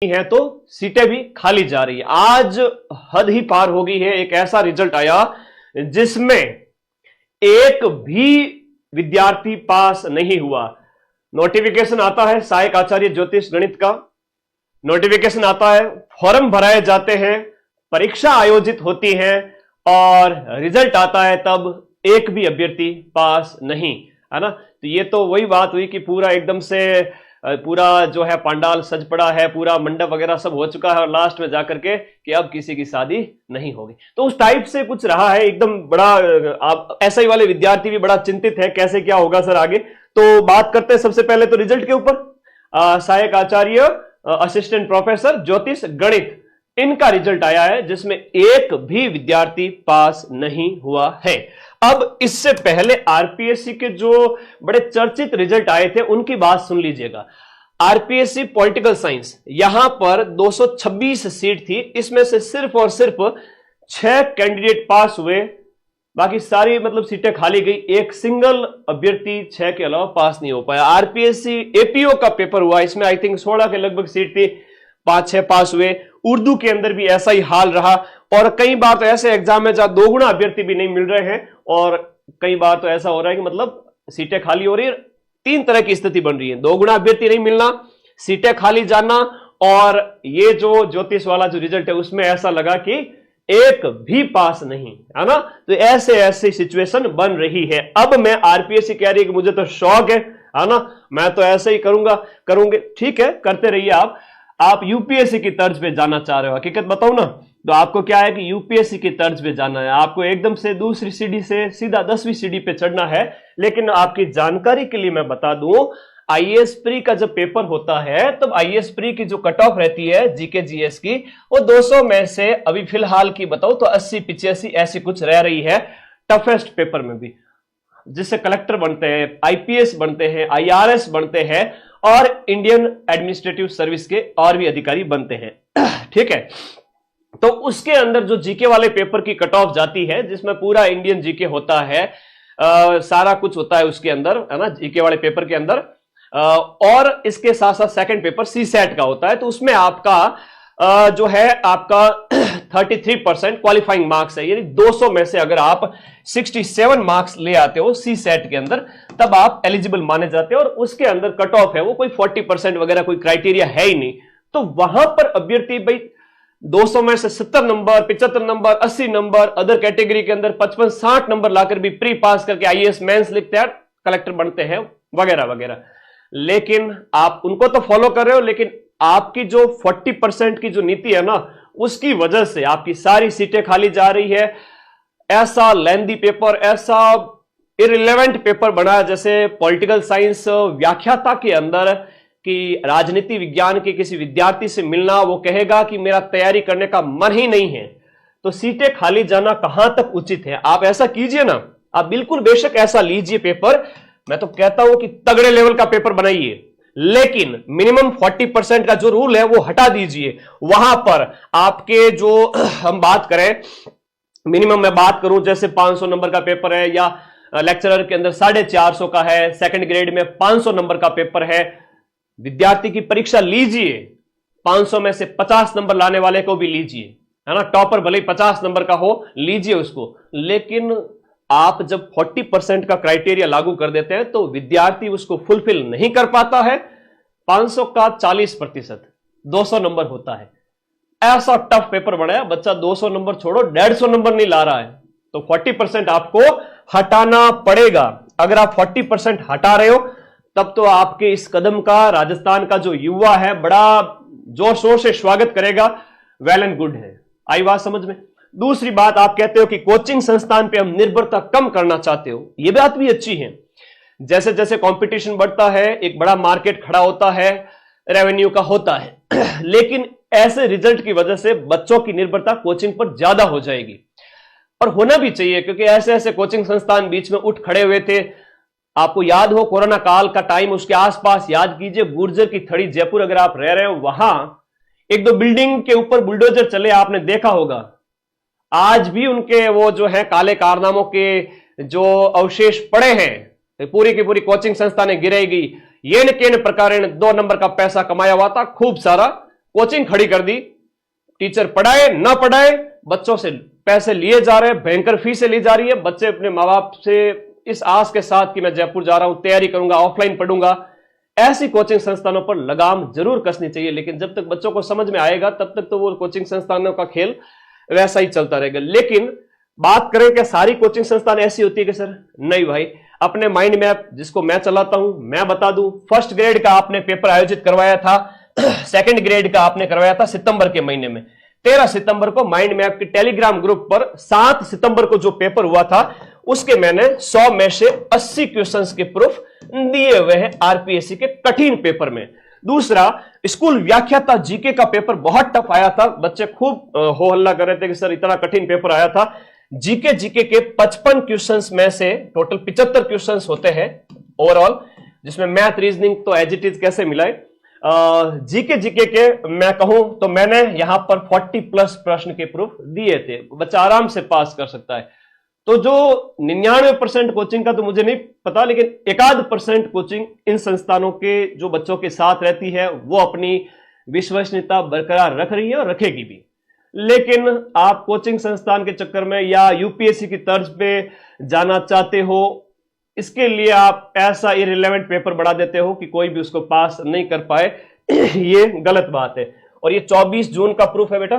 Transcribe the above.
है तो सीटें भी खाली जा रही है। आज हद ही पार हो गई है। एक ऐसा रिजल्ट आया जिसमें एक भी विद्यार्थी पास नहीं हुआ। नोटिफिकेशन आता है सहायक आचार्य ज्योतिष गणित का, नोटिफिकेशन आता है, फॉर्म भराए जाते हैं, परीक्षा आयोजित होती है और रिजल्ट आता है, तब एक भी अभ्यर्थी पास नहीं, है ना। तो ये तो वही बात हुई कि पूरा एकदम से पूरा जो है पंडाल सज पड़ा है, पूरा मंडप वगैरह सब हो चुका है और लास्ट में जाकर के कि अब किसी की शादी नहीं होगी। तो उस टाइप से कुछ रहा है एकदम बड़ा। आप एसआई वाले विद्यार्थी भी बड़ा चिंतित है कैसे क्या होगा सर आगे। तो बात करते हैं सबसे पहले तो रिजल्ट के ऊपर। सहायक आचार्य असिस्टेंट प्रोफेसर ज्योतिष गणित, इनका रिजल्ट आया है जिसमें एक भी विद्यार्थी पास नहीं हुआ है। अब इससे पहले आरपीएससी के जो बड़े चर्चित रिजल्ट आए थे उनकी बात सुन लीजिएगा। आरपीएससी पॉलिटिकल साइंस, यहां पर 226 सीट थी, इसमें से सिर्फ और सिर्फ 6 कैंडिडेट पास हुए, बाकी सारी मतलब सीटें खाली गई। एक सिंगल अभ्यर्थी 6 के अलावा पास नहीं हो पाया। आरपीएससी एपीओ का पेपर हुआ, इसमें आई थिंक 16 के लगभग सीट थी, 5-6 पास हुए। उर्दू के अंदर भी ऐसा ही हाल रहा और कई बार तो ऐसे एग्जाम में जहां 2 गुना अभ्यर्थी भी नहीं मिल रहे हैं और कई बार तो ऐसा हो रहा है कि मतलब सीटें खाली हो रही है। 3 तरह की स्थिति बन रही है, 2 गुना अभ्यर्थी नहीं मिलना, सीटें खाली जाना, और ये जो ज्योतिष वाला जो रिजल्ट है उसमें ऐसा लगा कि एक भी पास नहीं, है ना। तो ऐसे ऐसी सिचुएशन बन रही है। अब मैं आरपीएससी कह रही है कि मुझे तो शौक है ना, मैं तो ऐसे ही करूंगे। ठीक है, करते रहिए। आप यूपीएससी की तर्ज पे जाना चाह रहे हो, हकीकत बताऊं ना, तो आपको क्या है कि यूपीएससी की तर्ज पे जाना है। आपको एकदम से दूसरी सीढ़ी से सीधा 10वीं सीढ़ी पे चढ़ना है। लेकिन आपकी जानकारी के लिए मैं बता दूं, आईएएस प्री का जब पेपर होता है तब आईएएस प्री की जो कट ऑफ रहती है जीके जीएस की, वो 200 में से अभी फिलहाल की बताऊं तो 80-85 ऐसी कुछ रह रही है टफेस्ट पेपर में भी, जिससे कलेक्टर बनते हैं, आईपीएस बनते हैं, आईआरएस बनते हैं और इंडियन एडमिनिस्ट्रेटिव सर्विस के और भी अधिकारी बनते हैं। ठीक है, तो उसके अंदर जो जीके वाले पेपर की कट ऑफ जाती है, जिसमें पूरा इंडियन जीके होता है, सारा कुछ होता है उसके अंदर, है ना, जीके वाले पेपर के अंदर। और इसके साथ साथ सेकंड पेपर सीसैट का होता है, तो उसमें आपका जो है आपका 33% क्वालिफाइंग मार्क्स है, यानी 200 में से अगर आप 67 मार्क्स ले आते हो सीसैट के अंदर, तब आप एलिजिबल माने जाते हो। और उसके अंदर कट ऑफ है वो कोई 40% वगैरह कोई क्राइटेरिया है ही नहीं। तो वहां पर अभ्यर्थी भाई 200 में से 70 number, 75 number, 80 number, other category के अंदर 55-60 नंबर लाकर भी प्री पास करके आईएएस मेंस लिखते हैं, कलेक्टर बनते हैं वगैरह वगैरह। लेकिन आप उनको तो फॉलो कर रहे हो, लेकिन आपकी जो 40% की जो नीति है ना, उसकी वजह से आपकी सारी सीटें खाली जा रही है। ऐसा लेंदी पेपर, ऐसा इररिलेवेंट पेपर बना जैसे पॉलिटिकल साइंस व्याख्याता के अंदर कि राजनीति विज्ञान के किसी विद्यार्थी से मिलना, वो कहेगा कि मेरा तैयारी करने का मन ही नहीं है। तो सीटें खाली जाना कहां तक उचित है? आप ऐसा कीजिए ना, आप बिल्कुल बेशक ऐसा लीजिए पेपर, मैं तो कहता हूं कि तगड़े लेवल का पेपर बनाइए, लेकिन मिनिमम 40% का जो रूल है वो हटा दीजिए। वहां पर आपके जो हम बात करें, मिनिमम मैं बात करूं जैसे 500 नंबर का पेपर है या लेक्चरर के अंदर 450 का है, सेकंड ग्रेड में 500 नंबर का पेपर है, विद्यार्थी की परीक्षा लीजिए। 500 में से 50 नंबर लाने वाले को भी लीजिए, है ना, टॉपर भले ही 50 नंबर का हो, लीजिए उसको। लेकिन आप जब 40% का क्राइटेरिया लागू कर देते हैं तो विद्यार्थी उसको फुलफिल नहीं कर पाता है। 500 का 40% 200 नंबर होता है। ऐसा टफ पेपर बनाया, बच्चा 200 नंबर छोड़ो 150 नंबर नहीं ला रहा है, तो 40% आपको हटाना पड़ेगा। अगर आप 40% हटा रहे हो तब तो आपके इस कदम का राजस्थान का जो युवा है बड़ा जोर शोर से स्वागत करेगा। वेल एंड गुड है। आई बात समझ में? दूसरी बात, आप कहते हो कि कोचिंग संस्थान पे हम निर्भरता कम करना चाहते हो, यह बात भी अच्छी है। जैसे जैसे कंपटीशन बढ़ता है, एक बड़ा मार्केट खड़ा होता है, रेवेन्यू का होता है, लेकिन ऐसे रिजल्ट की वजह से बच्चों की निर्भरता कोचिंग पर ज्यादा हो जाएगी। और होना भी चाहिए, क्योंकि ऐसे ऐसे कोचिंग संस्थान बीच में उठ खड़े हुए थे। आपको याद हो कोरोना काल का टाइम, उसके आसपास याद कीजिए गुर्जर की थड़ी जयपुर अगर आप रह रहे हो, वहां 1-2 बिल्डिंग के ऊपर बुलडोजर चले, आपने देखा होगा। आज भी उनके वो जो है काले कारनामों के जो अवशेष पड़े हैं, पूरी की पूरी कोचिंग संस्थानें गिराई गई। येन केन प्रकारेण 2 नंबर का पैसा कमाया हुआ था खूब सारा, कोचिंग खड़ी कर दी, टीचर पढ़ाए ना पढ़ाए, बच्चों से पैसे लिए जा रहे हैं, भयंकर फीसें ली जा रही है, बच्चे अपने माँ बाप से इस आस के साथ कि मैं जयपुर जा रहा हूं, तैयारी करूंगा, ऑफलाइन पढ़ूंगा। ऐसी कोचिंग संस्थानों पर लगाम जरूर कसनी चाहिए, लेकिन जब तक बच्चों को समझ में आएगा तब तक तो वो कोचिंग संस्थानों का खेल वैसा ही चलता रहेगा। लेकिन बात करें कि सारी कोचिंग संस्थान ऐसी होती है कि सर नहीं भाई, अपने माइंड मैप जिसको मैं चलाता हूं मैं बता दूं। फर्स्ट ग्रेड का आपने पेपर आयोजित करवाया था, सेकंड ग्रेड का आपने करवाया था सितंबर के महीने में। 13 सितंबर को माइंड मैप के टेलीग्राम ग्रुप पर 7 सितंबर को जो पेपर हुआ था उसके मैंने 100 में से 80 क्वेश्चंस के प्रूफ दिए हुए हैं आरपीएससी के कठिन पेपर में। दूसरा, स्कूल व्याख्याता जीके का पेपर बहुत टफ आया था, बच्चे खूब हो हल्ला कर रहे थे कि सर इतना कठिन पेपर आया था। जीके के 55 क्वेश्चंस में से टोटल 75 क्वेश्चंस होते हैं ओवरऑल, जिसमें मैथ रीजनिंग तो एज इट इज कैसे मिलाए। जीके के मैं कहूं तो मैंने यहां पर 40 प्लस प्रश्न के प्रूफ दिए थे, बच्चा आराम से पास कर सकता है। तो जो 99% कोचिंग का तो मुझे नहीं पता, लेकिन 1% कोचिंग इन संस्थानों के जो बच्चों के साथ रहती है वो अपनी विश्वसनीयता बरकरार रख रही है और रखेगी भी। लेकिन आप कोचिंग संस्थान के चक्कर में या यूपीएससी की तर्ज पे जाना चाहते हो, इसके लिए आप ऐसा इररिलेवेंट पेपर बढ़ा देते हो कि कोई भी उसको पास नहीं कर पाए। ये गलत बात है। और ये 24 जून का प्रूफ है बेटा।